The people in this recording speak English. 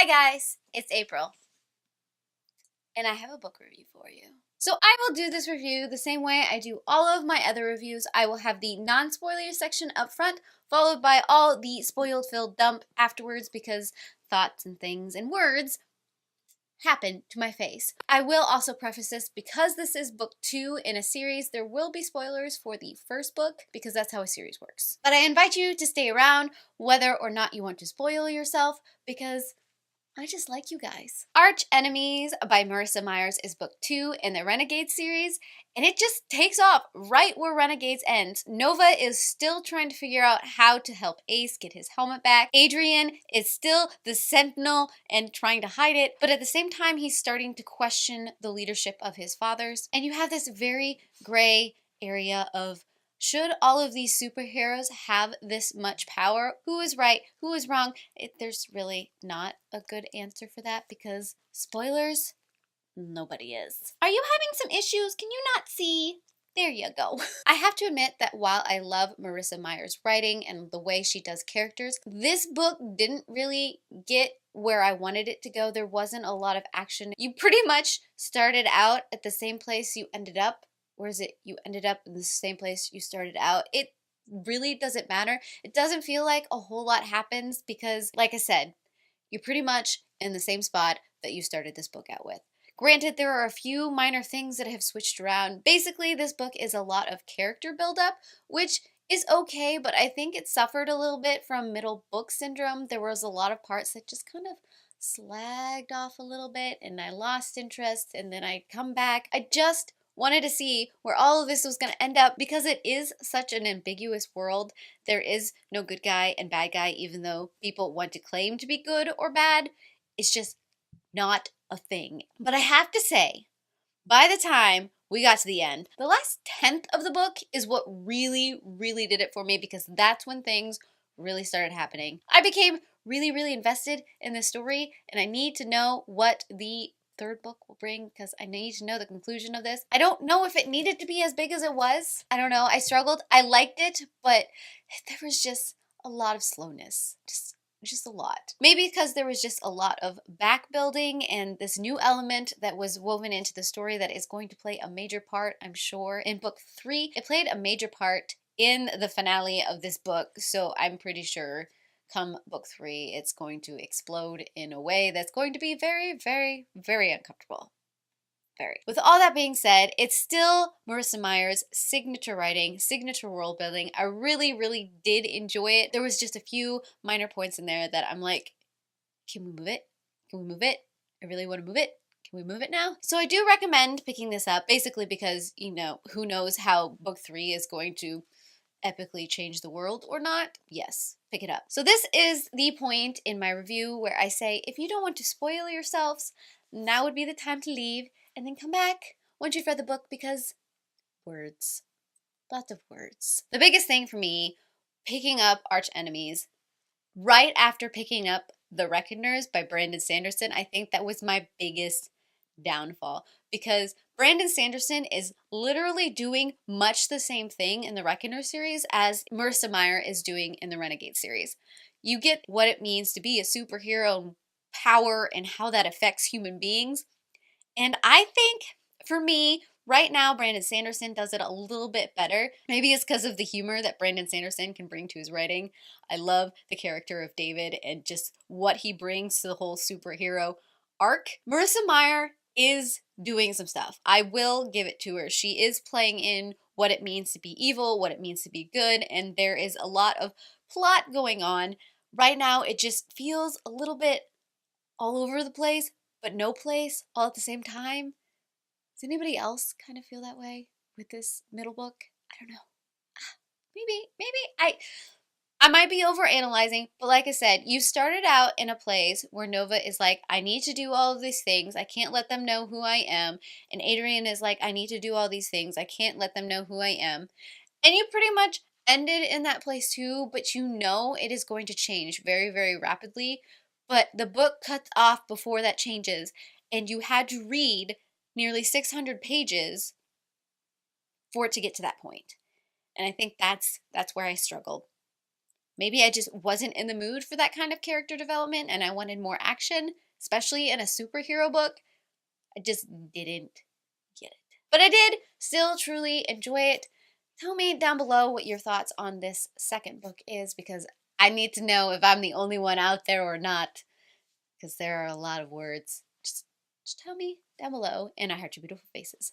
Hi guys, it's April, and I have a book review for you. So I will do this review the same way I do all of my other reviews. I will have the non-spoiler section up front, followed by all the spoiled-filled dump afterwards because thoughts and things and words happen to my face. I will also preface this because this is book 2 in a series. There will be spoilers for the first book because that's how a series works. But I invite you to stay around whether or not you want to spoil yourself because I just like you guys. Archenemies by Marissa Meyer is book 2 in the Renegades series, and it just takes off right where Renegades ends. Nova is still trying to figure out how to help Ace get his helmet back. Adrian is still the sentinel and trying to hide it, but at the same time he's starting to question the leadership of his fathers. And you have this very gray area of, should all of these superheroes have this much power? Who is right? Who is wrong? There's really not a good answer for that because, spoilers, nobody is. Are you having some issues? Can you not see? There you go. I have to admit that while I love Marissa Meyer's writing and the way she does characters, this book didn't really get where I wanted it to go. There wasn't a lot of action. You pretty much started out at the same place you ended up. Or is it you ended up in the same place you started out? It really doesn't matter. It doesn't feel like a whole lot happens because, like I said, you're pretty much in the same spot that you started this book out with. Granted, there are a few minor things that have switched around. Basically, this book is a lot of character buildup, which is okay, but I think it suffered a little bit from middle book syndrome. There was a lot of parts that just kind of slagged off a little bit, and I lost interest, and then I'd come back. I just wanted to see where all of this was going to end up because it is such an ambiguous world. There is no good guy and bad guy, even though people want to claim to be good or bad. It's just not a thing. But I have to say, by the time we got to the end, the last 10th of the book is what really did it for me because that's when things really started happening. I became really invested in this story, and I need to know what the third book will bring because I need to know the conclusion of this. I don't know if it needed to be as big as it was. I don't know. I struggled. I liked it, but there was just a lot of slowness. Just a lot. Maybe because there was just a lot of back building and this new element that was woven into the story that is going to play a major part, I'm sure, in book 3. It played a major part in the finale of this book, so I'm pretty sure come book 3, it's going to explode in a way that's going to be very uncomfortable. Very. With all that being said, it's still Marissa Meyer's signature writing, signature world building. I really did enjoy it. There was just a few minor points in there that I'm like, can we move it? Can we move it? I really want to move it. Can we move it now? So I do recommend picking this up, basically because, you know, who knows how book 3 is going to epically change the world or not. Yes, pick it up. So this is the point in my review where I say, if you don't want to spoil yourselves, now would be the time to leave and then come back once you've read the book because words, lots of words. The biggest thing for me, picking up Archenemies, right after picking up The Reckoners by Brandon Sanderson, I think that was my biggest downfall because Brandon Sanderson is literally doing much the same thing in the Reckoner series as Marissa Meyer is doing in the Renegade series. You get what it means to be a superhero and power and how that affects human beings. And I think, for me, right now, Brandon Sanderson does it a little bit better. Maybe it's because of the humor that Brandon Sanderson can bring to his writing. I love the character of David and just what he brings to the whole superhero arc. Marissa Meyer is doing some stuff. I will give it to her. She is playing in what it means to be evil, what it means to be good, and there is a lot of plot going on. Right now, it just feels a little bit all over the place, but no place all at the same time. Does anybody else kind of feel that way with this middle book? I don't know. Maybe. I might be overanalyzing, but like I said, you started out in a place where Nova is like, I need to do all of these things. I can't let them know who I am. And Adrian is like, I need to do all these things. I can't let them know who I am. And you pretty much ended in that place too, but you know it is going to change very rapidly. But the book cuts off before that changes, and you had to read nearly 600 pages for it to get to that point. And I think that's where I struggled. Maybe I just wasn't in the mood for that kind of character development and I wanted more action, especially in a superhero book. I just didn't get it. But I did still truly enjoy it. Tell me down below what your thoughts on this second book is, because I need to know if I'm the only one out there or not, because there are a lot of words. Just tell me down below, and I heart your beautiful faces.